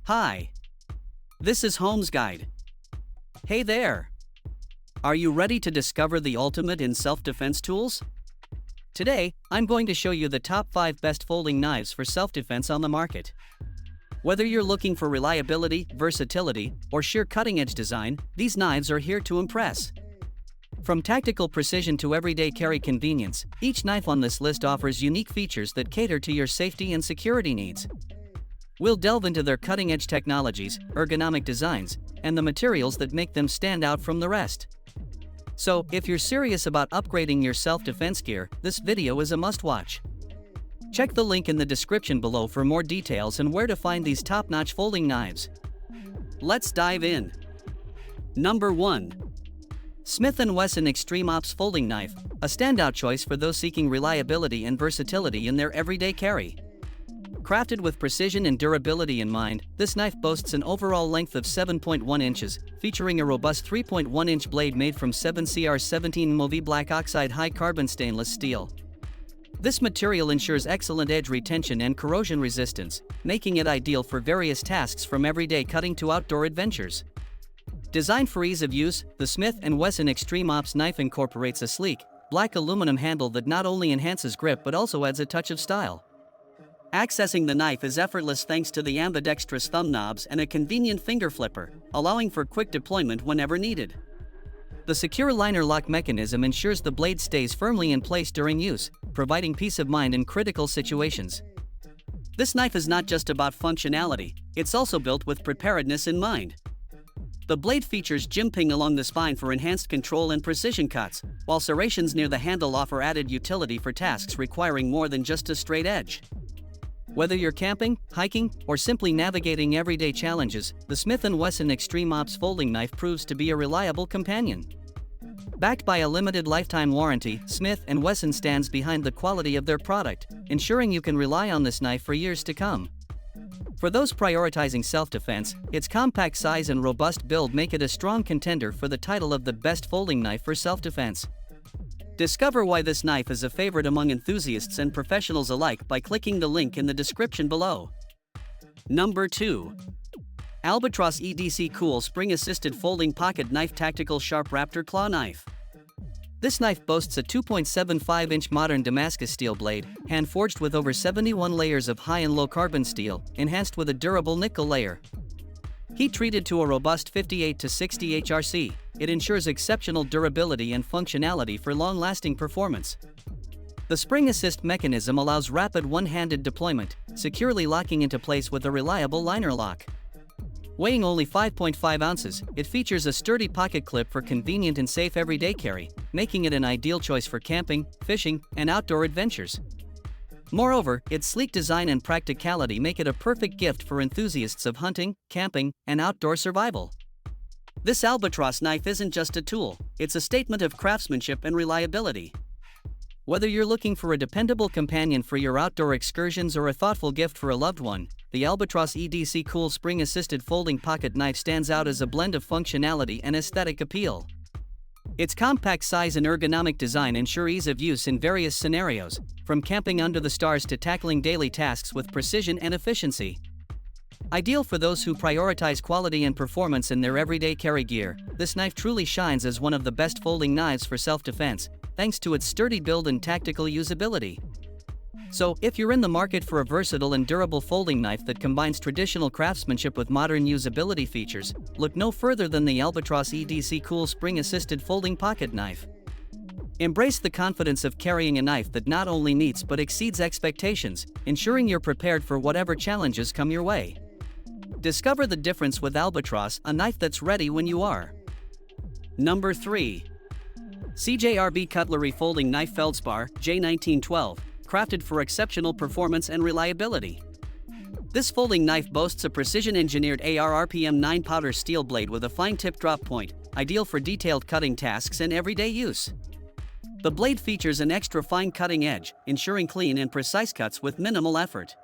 Hi. This is Home's Guide. Hey there. Are you ready to discover the ultimate in self-defense tools? Today, I'm going to show you the top 5 best folding knives for self-defense on the market. Whether you're looking for reliability, versatility, or sheer cutting-edge design, these knives are here to impress. From tactical precision to everyday carry convenience, each knife on this list offers unique features that cater to your safety and security needs. We'll delve into their cutting-edge technologies, ergonomic designs, and the materials that make them stand out from the rest. So, if you're serious about upgrading your self-defense gear, this video is a must-watch. Check the link in the description below for more details and where to find these top-notch folding knives. Let's dive in. Number 1. Smith & Wesson Extreme Ops Folding Knife, a standout choice for those seeking reliability and versatility in their everyday carry. Crafted with precision and durability in mind, this knife boasts an overall length of 7.1 inches, featuring a robust 3.1-inch blade made from 7CR17 MOV black oxide high-carbon stainless steel. This material ensures excellent edge retention and corrosion resistance, making it ideal for various tasks from everyday cutting to outdoor adventures. Designed for ease of use, the Smith & Wesson Extreme Ops knife incorporates a sleek, black aluminum handle that not only enhances grip but also adds a touch of style. Accessing the knife is effortless thanks to the ambidextrous thumb knobs and a convenient finger flipper, allowing for quick deployment whenever needed. The secure liner lock mechanism ensures the blade stays firmly in place during use, providing peace of mind in critical situations. This knife is not just about functionality, it's also built with preparedness in mind. The blade features jimping along the spine for enhanced control and precision cuts, while serrations near the handle offer added utility for tasks requiring more than just a straight edge. Whether you're camping, hiking, or simply navigating everyday challenges, the Smith & Wesson Extreme Ops folding knife proves to be a reliable companion. Backed by a limited lifetime warranty, Smith & Wesson stands behind the quality of their product, ensuring you can rely on this knife for years to come. For those prioritizing self-defense, its compact size and robust build make it a strong contender for the title of the best folding knife for self-defense. Discover why this knife is a favorite among enthusiasts and professionals alike by clicking the link in the description below. Number 2. Albatross EDC Cool Spring-Assisted Folding Pocket Knife Tactical Sharp Raptor Claw Knife. This knife boasts a 2.75-inch modern Damascus steel blade, hand-forged with over 71 layers of high and low carbon steel, enhanced with a durable nickel layer. Heat-treated to a robust 58 to 60 HRC, it ensures exceptional durability and functionality for long-lasting performance. The spring assist mechanism allows rapid one-handed deployment, securely locking into place with a reliable liner lock. Weighing only 5.5 ounces, it features a sturdy pocket clip for convenient and safe everyday carry, making it an ideal choice for camping, fishing, and outdoor adventures. Moreover, its sleek design and practicality make it a perfect gift for enthusiasts of hunting, camping, and outdoor survival. This Albatross knife isn't just a tool, it's a statement of craftsmanship and reliability. Whether you're looking for a dependable companion for your outdoor excursions or a thoughtful gift for a loved one, the Albatross EDC Cool Spring-Assisted Folding Pocket Knife stands out as a blend of functionality and aesthetic appeal. Its compact size and ergonomic design ensure ease of use in various scenarios, from camping under the stars to tackling daily tasks with precision and efficiency. Ideal for those who prioritize quality and performance in their everyday carry gear, this knife truly shines as one of the best folding knives for self-defense, thanks to its sturdy build and tactical usability. So, if you're in the market for a versatile and durable folding knife that combines traditional craftsmanship with modern usability features, look no further than the Albatross EDC Cool Spring-Assisted Folding Pocket Knife. Embrace the confidence of carrying a knife that not only meets but exceeds expectations, ensuring you're prepared for whatever challenges come your way. Discover the difference with Albatross, a knife that's ready when you are. Number 3. CJRB Cutlery Folding Knife Feldspar J1912, crafted for exceptional performance and reliability. This folding knife boasts a precision-engineered AR-RPM 9 powder steel blade with a fine tip drop point, ideal for detailed cutting tasks and everyday use. The blade features an extra fine cutting edge, ensuring clean and precise cuts with minimal effort.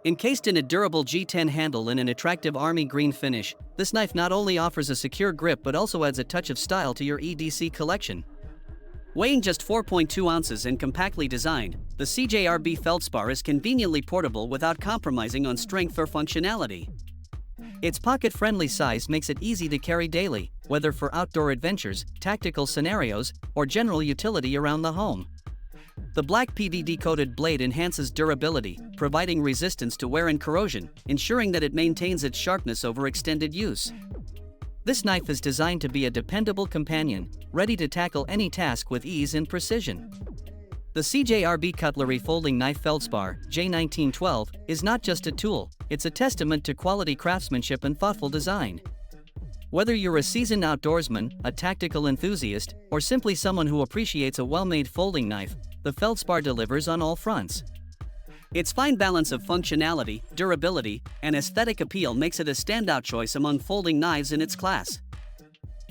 Encased in a durable G10 handle in an attractive army green finish, this knife not only offers a secure grip but also adds a touch of style to your EDC collection. Weighing just 4.2 ounces and compactly designed, the CJRB Feldspar is conveniently portable without compromising on strength or functionality. Its pocket-friendly size makes it easy to carry daily, whether for outdoor adventures, tactical scenarios, or general utility around the home. The black PVD-coated blade enhances durability, providing resistance to wear and corrosion, ensuring that it maintains its sharpness over extended use. This knife is designed to be a dependable companion, ready to tackle any task with ease and precision. The CJRB Cutlery Folding Knife Feldspar J1912 is not just a tool, it's a testament to quality craftsmanship and thoughtful design. Whether you're a seasoned outdoorsman, a tactical enthusiast, or simply someone who appreciates a well-made folding knife, the Feldspar delivers on all fronts. Its fine balance of functionality, durability, and aesthetic appeal makes it a standout choice among folding knives in its class.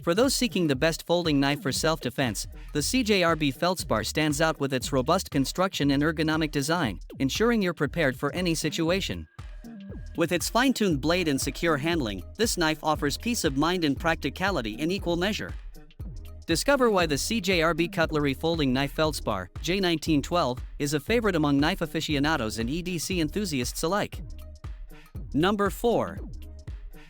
For those seeking the best folding knife for self-defense, the CJRB Feldspar stands out with its robust construction and ergonomic design, ensuring you're prepared for any situation. With its fine-tuned blade and secure handling, this knife offers peace of mind and practicality in equal measure. Discover why the CJRB Cutlery Folding Knife Feldspar J1912 is a favorite among knife aficionados and EDC enthusiasts alike. Number 4.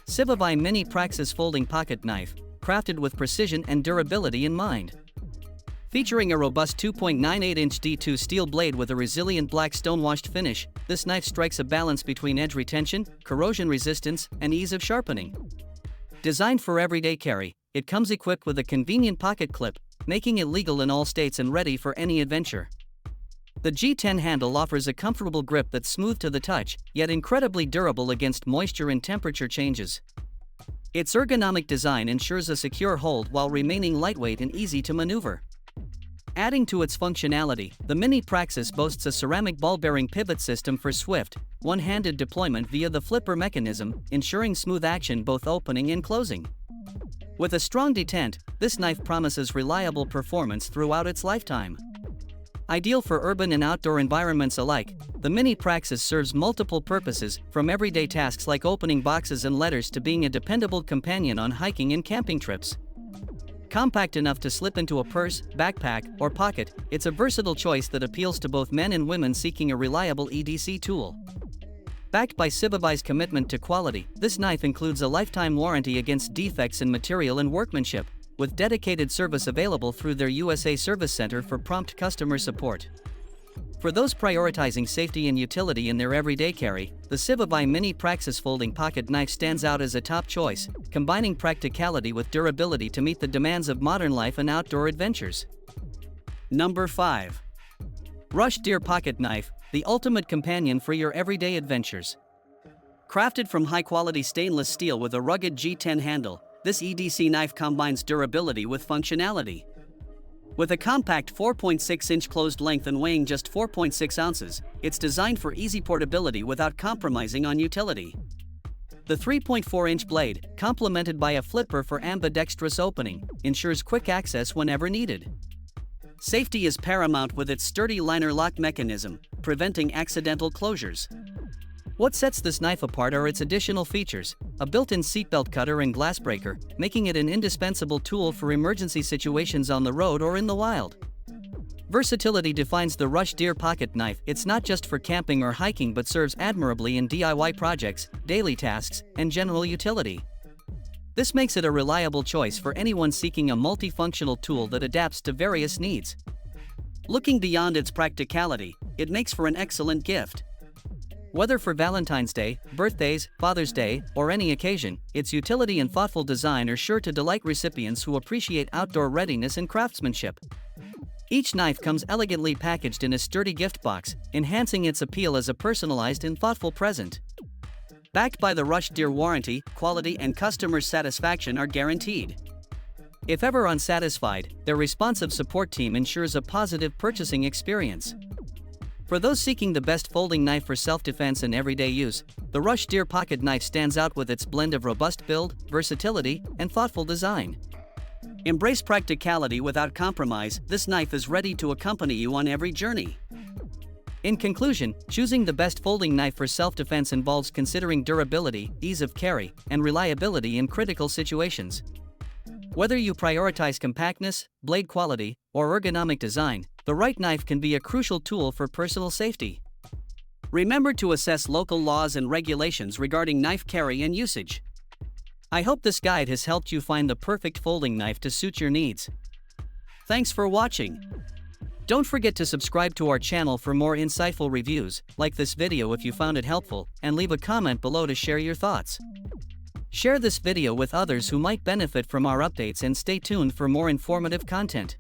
CIVI Mini Praxis Folding Pocket Knife, crafted with precision and durability in mind. Featuring a robust 2.98-inch D2 steel blade with a resilient black stone-washed finish, this knife strikes a balance between edge retention, corrosion resistance, and ease of sharpening. Designed for everyday carry, it comes equipped with a convenient pocket clip, making it legal in all states and ready for any adventure. The G10 handle offers a comfortable grip that's smooth to the touch, yet incredibly durable against moisture and temperature changes. Its ergonomic design ensures a secure hold while remaining lightweight and easy to maneuver. Adding to its functionality, the Mini Praxis boasts a ceramic ball-bearing pivot system for swift, one-handed deployment via the flipper mechanism, ensuring smooth action both opening and closing. With a strong detent, this knife promises reliable performance throughout its lifetime. Ideal for urban and outdoor environments alike, the Mini Praxis serves multiple purposes, from everyday tasks like opening boxes and letters to being a dependable companion on hiking and camping trips. Compact enough to slip into a purse, backpack, or pocket, it's a versatile choice that appeals to both men and women seeking a reliable EDC tool. Backed by CIVI's commitment to quality, this knife includes a lifetime warranty against defects in material and workmanship, with dedicated service available through their USA Service Center for prompt customer support. For those prioritizing safety and utility in their everyday carry, the CIVI Mini Praxis Folding Pocket Knife stands out as a top choice, combining practicality with durability to meet the demands of modern life and outdoor adventures. Number 5. Rush Deer Pocket Knife, the ultimate companion for your everyday adventures. Crafted from high-quality stainless steel with a rugged G10 handle, this EDC knife combines durability with functionality. With a compact 4.6-inch closed length and weighing just 4.6 ounces, it's designed for easy portability without compromising on utility. The 3.4-inch blade, complemented by a flipper for ambidextrous opening, ensures quick access whenever needed. Safety is paramount with its sturdy liner lock mechanism, preventing accidental closures. What sets this knife apart are its additional features: a built-in seatbelt cutter and glass breaker, making it an indispensable tool for emergency situations on the road or in the wild. Versatility defines the Rush Deer Pocket Knife. It's not just for camping or hiking but serves admirably in DIY projects, daily tasks, and general utility. This makes it a reliable choice for anyone seeking a multifunctional tool that adapts to various needs. Looking beyond its practicality, it makes for an excellent gift. Whether for Valentine's Day, birthdays, Father's Day, or any occasion, its utility and thoughtful design are sure to delight recipients who appreciate outdoor readiness and craftsmanship. Each knife comes elegantly packaged in a sturdy gift box, enhancing its appeal as a personalized and thoughtful present. Backed by the Rush Deer warranty, quality and customer satisfaction are guaranteed. If ever unsatisfied, their responsive support team ensures a positive purchasing experience. For those seeking the best folding knife for self-defense and everyday use, the Rush Deer Pocket Knife stands out with its blend of robust build, versatility, and thoughtful design. Embrace practicality without compromise. This knife is ready to accompany you on every journey. In conclusion, choosing the best folding knife for self-defense involves considering durability, ease of carry, and reliability in critical situations. Whether you prioritize compactness, blade quality, or ergonomic design, the right knife can be a crucial tool for personal safety. Remember to assess local laws and regulations regarding knife carry and usage. I hope this guide has helped you find the perfect folding knife to suit your needs. Thanks for watching. Don't forget to subscribe to our channel for more insightful reviews, like this video if you found it helpful, and leave a comment below to share your thoughts. Share this video with others who might benefit from our updates and stay tuned for more informative content.